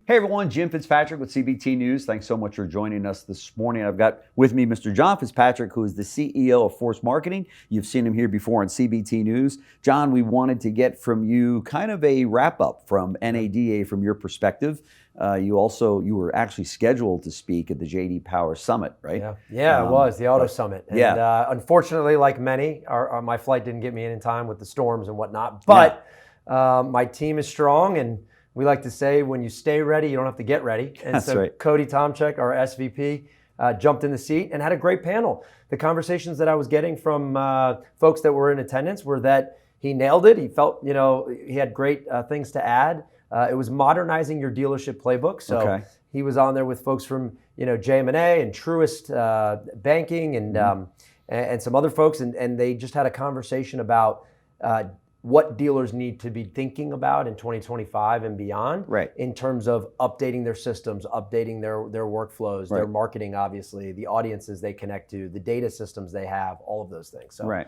Hey everyone, Jim Fitzpatrick with CBT News. Thanks so much for joining us this morning. I've got with me Mr. John Fitzpatrick, who is the CEO of Force Marketing. You've seen him here before on CBT News. John, we wanted to get from you kind of a wrap-up from NADA from your perspective. You were actually scheduled to speak at the J.D. Power Summit, right? Yeah, it was the Auto Summit. And unfortunately, like many, my flight didn't get me in time with the storms and whatnot. But my team is strong, and we like to say, when you stay ready, you don't have to get ready. And That's right. Cody Tomczyk, our SVP, jumped in the seat and had a great panel. The conversations that I was getting from folks that were in attendance were that he nailed it. He felt, he had great things to add. It was modernizing your dealership playbook. So he was on there with folks from, JM&A and Truist Banking and some other folks. And they just had a conversation about what dealers need to be thinking about in 2025 and beyond, in terms of updating their systems, updating their workflows, their marketing, obviously, the audiences they connect to, the data systems they have, all of those things. So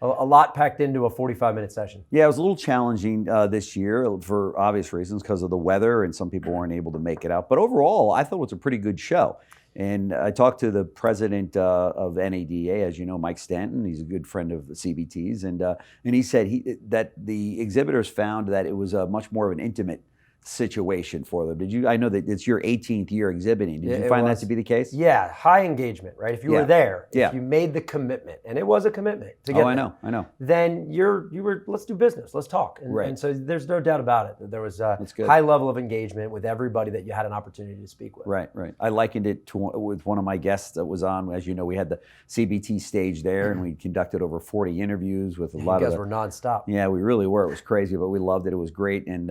a lot packed into a 45-minute session. Yeah, it was a little challenging this year for obvious reasons because of the weather, and some people weren't able to make it out. But overall, I thought it was a pretty good show. And I talked to the president of NADA, as you know, Mike Stanton. He's a good friend of the CBTs, and he said that the exhibitors found that it was a much more of an intimate situation for them. Did you? I know that it's your 18th year exhibiting. Did you find that to be the case? Yeah, high engagement, right? If you were there, if you made the commitment, and it was a commitment to get there. I know. Then you were, let's do business, let's talk. And so there's no doubt about it that there was a high level of engagement with everybody that you had an opportunity to speak with. Right. I likened it to with one of my guests that was on. As you know, we had the CBT stage there, and we conducted over 40 interviews with a lot of. You guys were nonstop. Yeah, we really were. It was crazy, but we loved it. It was great. And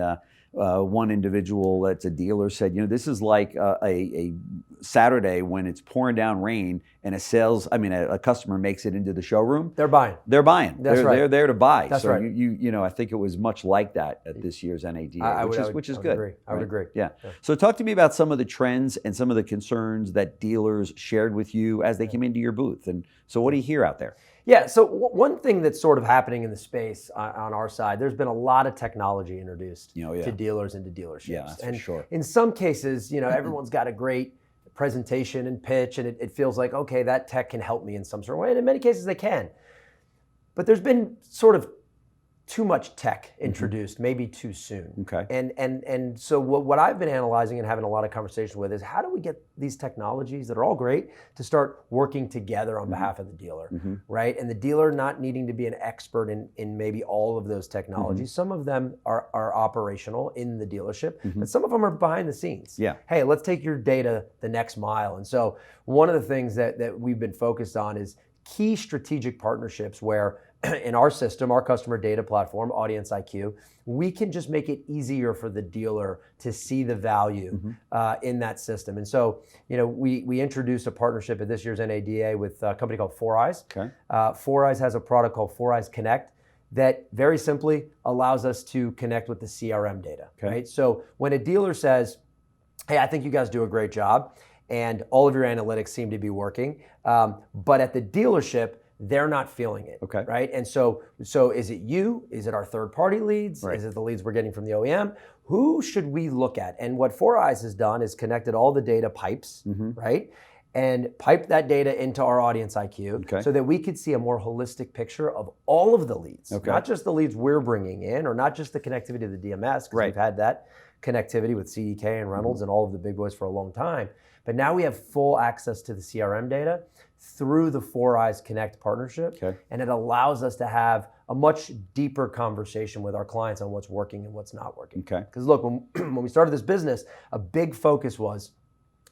one individual that's a dealer said, this is like a Saturday when it's pouring down rain and a customer makes it into the showroom. They're buying. That's right. They're there to buy. That's so right. I think it was much like that at this year's NADA, which is good. I would agree. Yeah. So talk to me about some of the trends and some of the concerns that dealers shared with you as they came into your booth. And so what do you hear out there? Yeah, so one thing that's sort of happening in the space on our side, there's been a lot of technology introduced to dealers and to dealerships. Yeah, that's for sure. In some cases, everyone's got a great presentation and pitch, and it feels like, okay, that tech can help me in some sort of way. And in many cases, they can. But there's been sort of too much tech introduced, maybe too soon. Okay. And so what I've been analyzing and having a lot of conversation with is, how do we get these technologies that are all great to start working together on behalf of the dealer, right? And the dealer not needing to be an expert in maybe all of those technologies. Some of them are operational in the dealership, but some of them are behind the scenes. Yeah. Hey, let's take your data the next mile. And so one of the things that we've been focused on is key strategic partnerships where in our system, our customer data platform, Audience IQ, we can just make it easier for the dealer to see the value in that system. And so, we introduced a partnership at this year's NADA with a company called 4Eyes. Okay. 4Eyes has a product called 4Eyes Connect that very simply allows us to connect with the CRM data. Okay. Right? So when a dealer says, hey, I think you guys do a great job, and all of your analytics seem to be working, but at the dealership, they're not feeling it, right? And so is it you? Is it our third-party leads? Is it the leads we're getting from the OEM? Who should we look at? And what 4Eyes has done is connected all the data pipes, right? And piped that data into our Audience IQ so that we could see a more holistic picture of all of the leads, not just the leads we're bringing in, or not just the connectivity to the DMS, because we've had that connectivity with CDK and Reynolds and all of the big boys for a long time. But now we have full access to the CRM data through the 4Eyes Connect partnership. And it allows us to have a much deeper conversation with our clients on what's working and what's not working. Because look, when we started this business, a big focus was,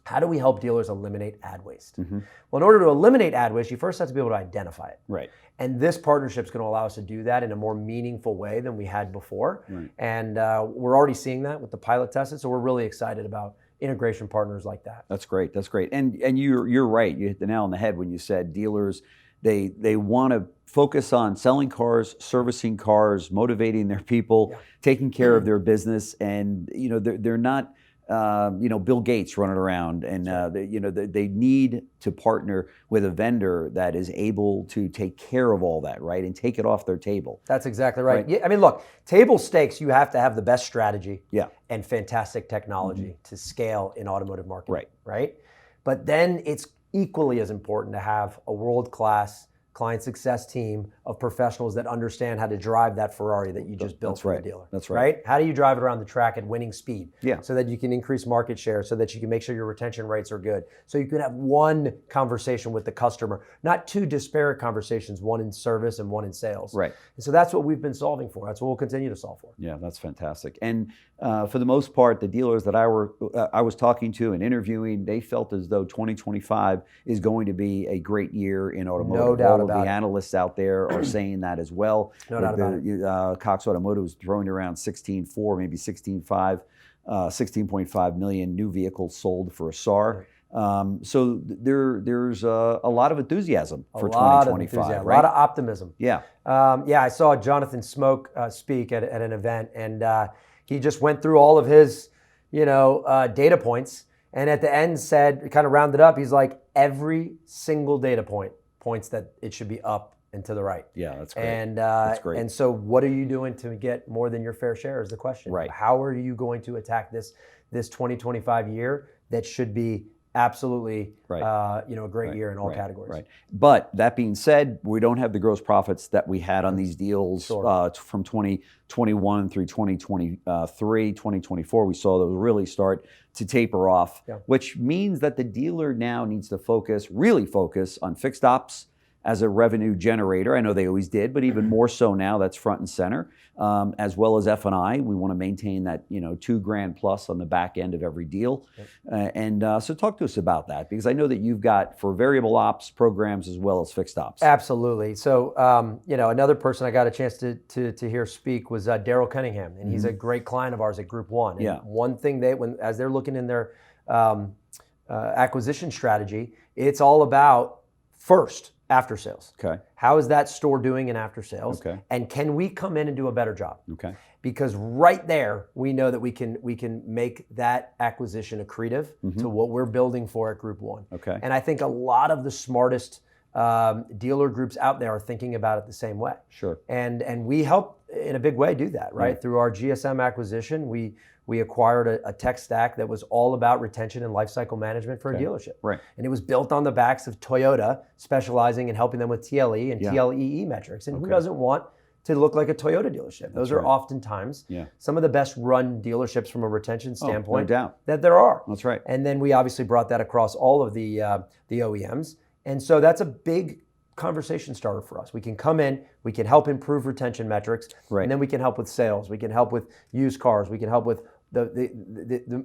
how do we help dealers eliminate ad waste? Well, in order to eliminate ad waste, you first have to be able to identify it. Right. And this partnership is going to allow us to do that in a more meaningful way than we had before. And we're already seeing that with the pilot tested, so we're really excited about integration partners like that. That's great. And you're right. You hit the nail on the head when you said dealers, they want to focus on selling cars, servicing cars, motivating their people, taking care of their business, and they're not Bill Gates running around, and they need to partner with a vendor that is able to take care of all that, right, and take it off their table. That's exactly right. Yeah, I mean, look, table stakes. You have to have the best strategy, and fantastic technology to scale in automotive marketing, right? But then it's equally as important to have a world-class client success team of professionals that understand how to drive that Ferrari that you just built for the dealer. That's right. How do you drive it around the track at winning speed? Yeah. So that you can increase market share, so that you can make sure your retention rates are good. So you can have one conversation with the customer, not two disparate conversations, one in service and one in sales. Right. And so that's what we've been solving for. That's what we'll continue to solve for. Yeah, that's fantastic. And for the most part, the dealers that I was talking to and interviewing, they felt as though 2025 is going to be a great year in automotive. No doubt about it. The analysts out there are saying that as well. No doubt about it. Cox Automotive was throwing around 16.4, maybe 16.5, 16.5 million new vehicles sold for a SAR. So there's a lot of enthusiasm for 2025, right? A lot of optimism. Yeah. I saw Jonathan Smoke speak at an event, and he just went through all of his, data points, and at the end said, kind of rounded up, he's like, every single data point points that it should be up and to the right. Yeah, that's great. And that's great. And so, what are you doing to get more than your fair share? Is the question. Right. How are you going to attack this 2025 year that should be absolutely, a great year in all categories. Right. But that being said, we don't have the gross profits that we had on these deals from 2021 through 2023, 2024. We saw those really start to taper off, which means that the dealer now needs to really focus on fixed ops as a revenue generator. I know they always did, but even more so now, that's front and center, as well as F&I. We want to maintain that, $2,000 plus on the back end of every deal. So talk to us about that, because I know that you've got for variable ops programs as well as fixed ops. Absolutely. So, another person I got a chance to hear speak was Daryl Cunningham, and he's a great client of ours at Group One. And one thing as they're looking in their acquisition strategy, it's all about first, after sales. Okay. How is that store doing in after sales? Okay. And can we come in and do a better job? Okay. Because right there, we know that we can make that acquisition accretive to what we're building for at Group One. Okay. And I think a lot of the smartest dealer groups out there are thinking about it the same way. Sure. And we help in a big way do that, right? Through our GSM acquisition, we acquired a tech stack that was all about retention and lifecycle management for a dealership. Right. And it was built on the backs of Toyota, specializing in helping them with TLE and TLEE metrics. And who doesn't want to look like a Toyota dealership? Those are oftentimes some of the best run dealerships from a retention standpoint no doubt. that there are. That's right. And then we obviously brought that across all of the OEMs. And so that's a big conversation starter for us. We can come in, we can help improve retention metrics, and then we can help with sales. We can help with used cars. We can help with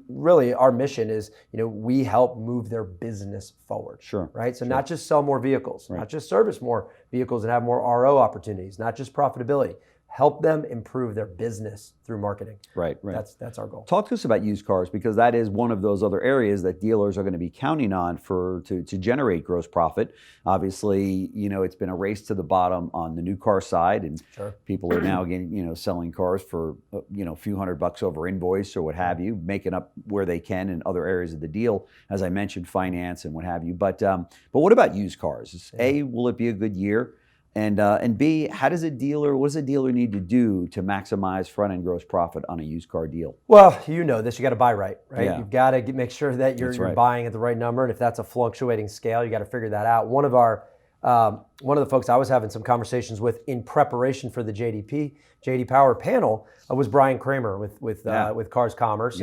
really our mission is, we help move their business forward. Sure. Right. So not just sell more vehicles, not just service more vehicles and have more RO opportunities, not just profitability. Help them improve their business through marketing. Right. That's our goal. Talk to us about used cars, because that is one of those other areas that dealers are going to be counting on to generate gross profit. Obviously, it's been a race to the bottom on the new car side, and people are now getting, selling cars for a few $100 over invoice or what have you, making up where they can in other areas of the deal, as I mentioned, finance and what have you. But what about used cars? A, will it be a good year? And B, what does a dealer need to do to maximize front-end gross profit on a used car deal? Well, you got to buy right? Yeah. You've got to make sure that you're buying at the right number, and if that's a fluctuating scale, you got to figure that out. One of the folks I was having some conversations with in preparation for the JD Power panel was Brian Kramer with Cars Commerce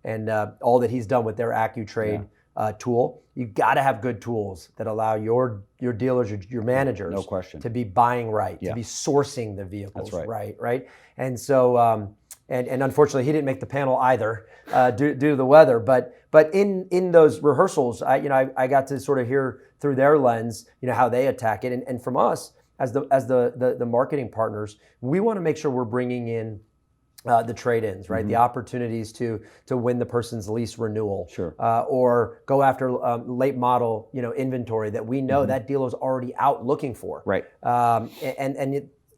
and all that he's done with their AccuTrade tool. You got to have good tools that allow your dealers, your managers, no question, to be buying right, to be sourcing the vehicles right. And so, and unfortunately, he didn't make the panel either due to the weather. But in those rehearsals, I got to sort of hear through their lens, how they attack it. And from us as the marketing partners, we want to make sure we're bringing in the trade-ins, right? The opportunities to win the person's lease renewal, or go after late model, inventory that we know that dealer's already out looking for, right?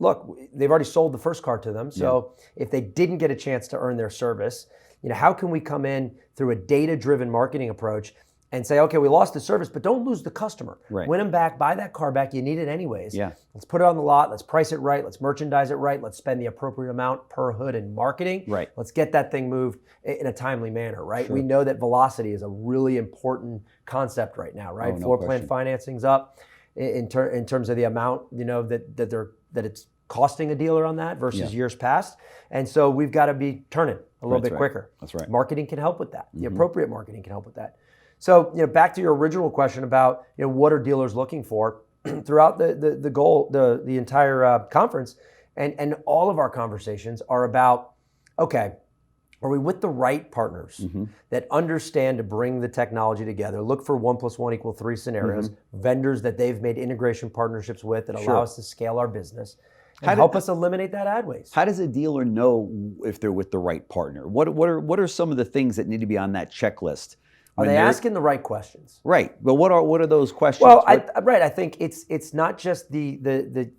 look, they've already sold the first car to them. So if they didn't get a chance to earn their service, how can we come in through a data-driven marketing approach and say, okay, we lost the service, but don't lose the customer. Right. Win them back, buy that car back. You need it anyways. Yeah. Let's put it on the lot. Let's price it right. Let's merchandise it right. Let's spend the appropriate amount per hood in marketing. Right. Let's get that thing moved in a timely manner, right? Sure. We know that velocity is a really important concept right now, right? Oh, no Floor plan question. financing's up in terms of the amount, that it's costing a dealer on that versus years past. And so we've got to be turning a little bit quicker. That's right. Marketing can help with that. The appropriate marketing can help with that. So, back to your original question about, what are dealers looking for throughout the entire conference, and all of our conversations are about, okay, are we with the right partners that understand to bring the technology together, look for 1 + 1 = 3 scenarios, vendors that they've made integration partnerships with that allow us to scale our business, and help us eliminate that ad waste. How does a dealer know if they're with the right partner? What are some of the things that need to be on that checklist? Are they asking the right questions? Right, but what are those questions? Well, I think it's not just the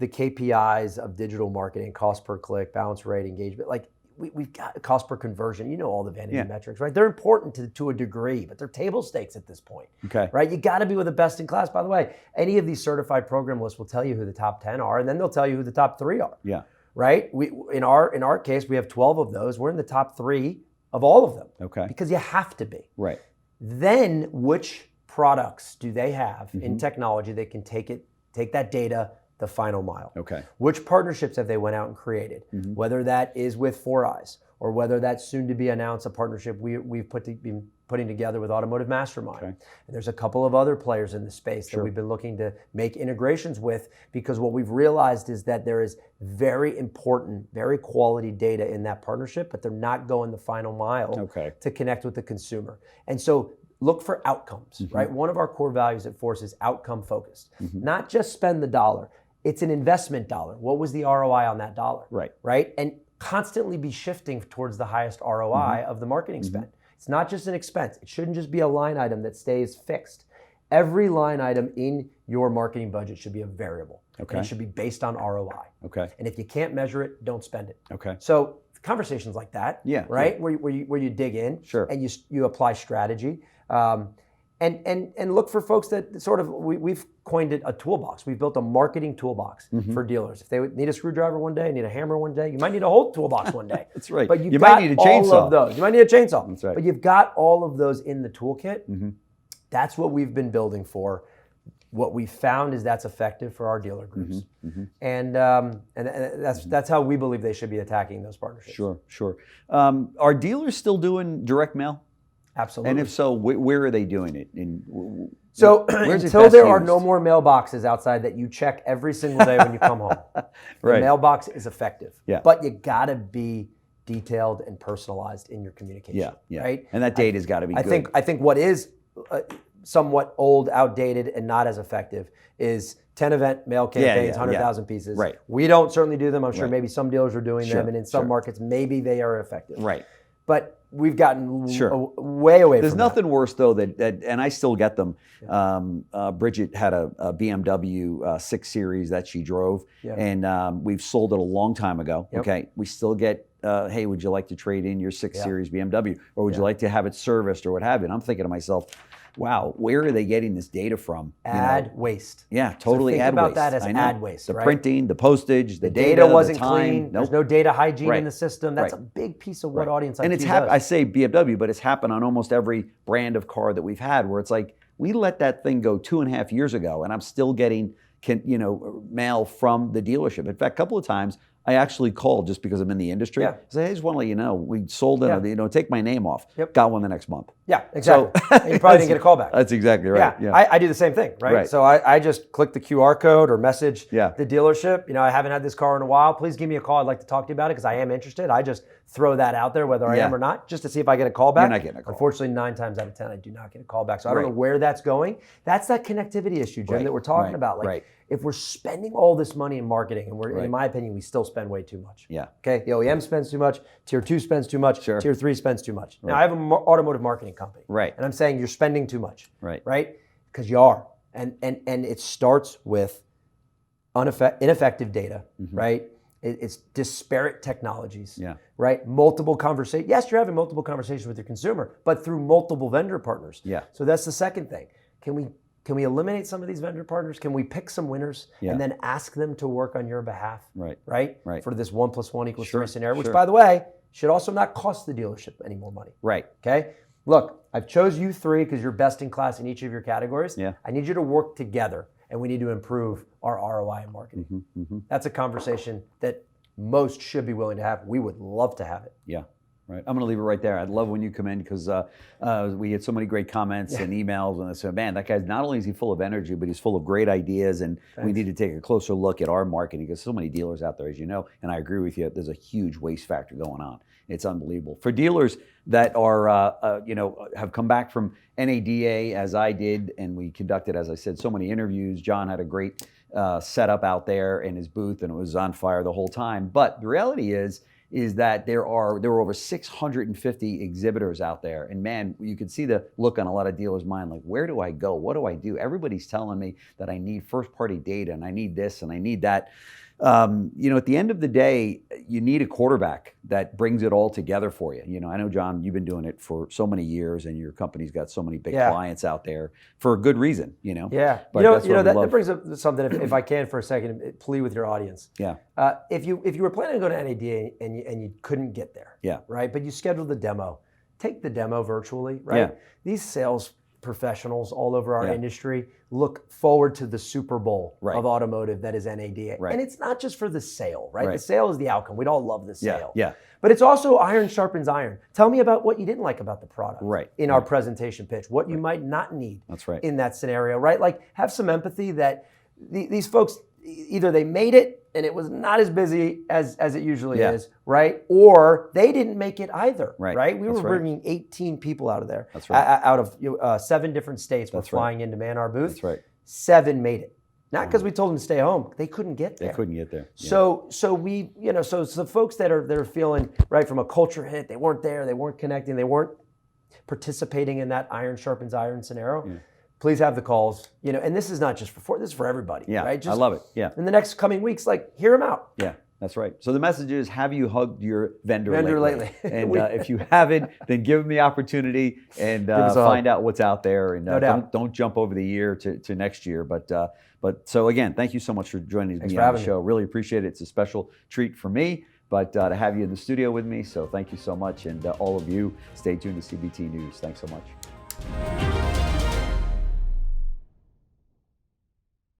KPIs of digital marketing, cost per click, bounce rate, engagement. Like we've got cost per conversion. All the vanity metrics, right? They're important to a degree, but they're table stakes at this point. Okay. Right? You got to be with the best in class. By the way, any of these certified program lists will tell you who the top 10 are, and then they'll tell you who the top 3 are. Yeah. Right? In our case, we have 12 of those. We're in the top 3 of all of them. Okay. Because you have to be. Right. Then which products do they have in technology that can take that data the final mile? Okay. Which partnerships have they went out and created? Whether that is with Four Eyes or whether that's soon to be announced a partnership we've been putting together with Automotive Mastermind. Okay. And there's a couple of other players in the space that we've been looking to make integrations with, because what we've realized is that there is very important, very quality data in that partnership, but they're not going the final mile to connect with the consumer. And so look for outcomes, right? One of our core values at Force is outcome focused. Not just spend the dollar. It's an investment dollar. What was the ROI on that dollar? Right? And constantly be shifting towards the highest ROI of the marketing spend. It's not just an expense. It shouldn't just be a line item that stays fixed. Every line item in your marketing budget should be a variable. Okay. And it should be based on ROI. Okay. And if you can't measure it, don't spend it. Okay. So conversations like that, right? Where you dig in and you apply strategy. And look for folks that sort of, we've coined it a toolbox. We've built a marketing toolbox for dealers. If they need a screwdriver one day, need a hammer one day, you might need a whole toolbox one day. That's right. But you might need a chainsaw. All of those. You might need a chainsaw. That's right. But you've got all of those in the toolkit. That's what we've been building for. What we found is that's effective for our dealer groups. And that's how we believe they should be attacking those partnerships. Sure. Are dealers still doing direct mail? Absolutely. And if so, where are they doing it? So until there are no more mailboxes outside that you check every single day when you come home, the mailbox is effective. But you got to be detailed and personalized in your communication. Right? And that data's got to be good. I think what is somewhat old, outdated, and not as effective is 10 event mail campaigns, 100,000 pieces. Right. We don't certainly do them. I'm sure maybe some dealers are doing them, and in some markets, maybe they are effective. Right. But we've gotten way away There's from nothing worse, though, that and I still get them. Bridget had a BMW 6 Series that she drove, and we've sold it a long time ago. Okay, we still get, hey, would you like to trade in your 6 Series BMW, or would you like to have it serviced, or what have you? And I'm thinking to myself, wow, where are they getting this data from? Ad waste. Yeah, totally ad waste. Think about that as ad waste. The printing, the postage, the data wasn't the time. clean. There's no data hygiene in the system. That's a big piece of what audience IQ does. I say BMW, but it's happened on almost every brand of car that we've had, where it's like, we let that thing go 2.5 years ago, and I'm still getting mail from the dealership. In fact, a couple of times, I actually called just because I'm in the industry. I said, hey, I just want to let you know, we sold it, take my name off. Got one the next month. Yeah, exactly. So, you probably didn't get a call back. That's exactly right. Yeah. I do the same thing, right? So I just click the QR code or message the dealership. I haven't had this car in a while. Please give me a call. I'd like to talk to you about it because I am interested. I just throw that out there, whether I am or not, just to see if I get a call back. You're not getting a call. Unfortunately, 9 times out of 10, I do not get a call back. So I don't know where that's going. That's that connectivity issue, Jim, that we're talking about. Like, if we're spending all this money in marketing, and in my opinion, we still spend way too much. Yeah. Okay. The OEM spends too much. Tier 2 spends too much. Tier 3 spends too much. Now I have an automotive marketing company. Right. And I'm saying you're spending too much. Right. Right. Because you are. And it starts with ineffective data. Right. It's disparate technologies, Yeah. right? Multiple conversations. Yes, you're having multiple conversations with your consumer, but through multiple vendor partners. Yeah. So that's the second thing. Can we eliminate some of these vendor partners? Can we pick some winners and then ask them to work on your behalf? Right. For this 1 + 1 = 3 scenario, which by the way, should also not cost the dealership any more money. Right. Okay. Look, I've chose you three because you're best in class in each of your categories. Yeah. I need you to work together, and we need to improve our ROI in marketing. That's a conversation that most should be willing to have. We would love to have it. Yeah. Right. I'm going to leave it right there. I'd love when you come in because we get so many great comments and emails, and they say, man, that guy's not only is he full of energy, but he's full of great ideas, and we need to take a closer look at our marketing because so many dealers out there, as you know, and I agree with you, there's a huge waste factor going on. It's unbelievable. For dealers that are, have come back from NADA as I did, and we conducted, as I said, so many interviews. John had a great setup out there in his booth, and it was on fire the whole time. But the reality is that there were over 650 exhibitors out there. And man, you could see the look on a lot of dealers' mind, like, where do I go? What do I do? Everybody's telling me that I need first-party data, and I need this, and I need that. At the end of the day, you need a quarterback that brings it all together for you. I know, John, you've been doing it for so many years, and your company's got so many big clients out there for a good reason. Yeah. But that brings up something. If I can for a second, plea with your audience. Yeah. If you were planning to go to NADA and you couldn't get there. Yeah. Right. But you scheduled the demo. Take the demo virtually. Right. Yeah. These sales professionals all over our industry look forward to the Super Bowl of automotive that is NADA. Right. And it's not just for the sale, right? The sale is the outcome. We'd all love the sale. Yeah. But it's also iron sharpens iron. Tell me about what you didn't like about the product in our presentation pitch, what you might not need in that scenario, right? Like, have some empathy that these folks, either they made it and it was not as busy as it usually is, right? Or they didn't make it either, right? We were bringing 18 people out of there, out of 7 different states were flying in to man our booth. That's right. 7 made it. Not because we told them to stay home. They couldn't get there. They couldn't get there. Yeah. So we, so the folks that are feeling, right, from a culture hit, they weren't there, they weren't connecting, they weren't participating in that iron sharpens iron scenario. Yeah. Please have the calls, and this is not just for Ford, this is for everybody. Yeah, right? I love it. Yeah. In the next coming weeks, hear them out. Yeah, that's right. So the message is, have you hugged your vendor lately? And if you haven't, then give them the opportunity and find out what's out there. And don't jump over the year to next year. But so again, thank you so much for joining me on the show. Really appreciate it. It's a special treat for me. But to have you in the studio with me, so thank you so much. And all of you, stay tuned to CBT News. Thanks so much.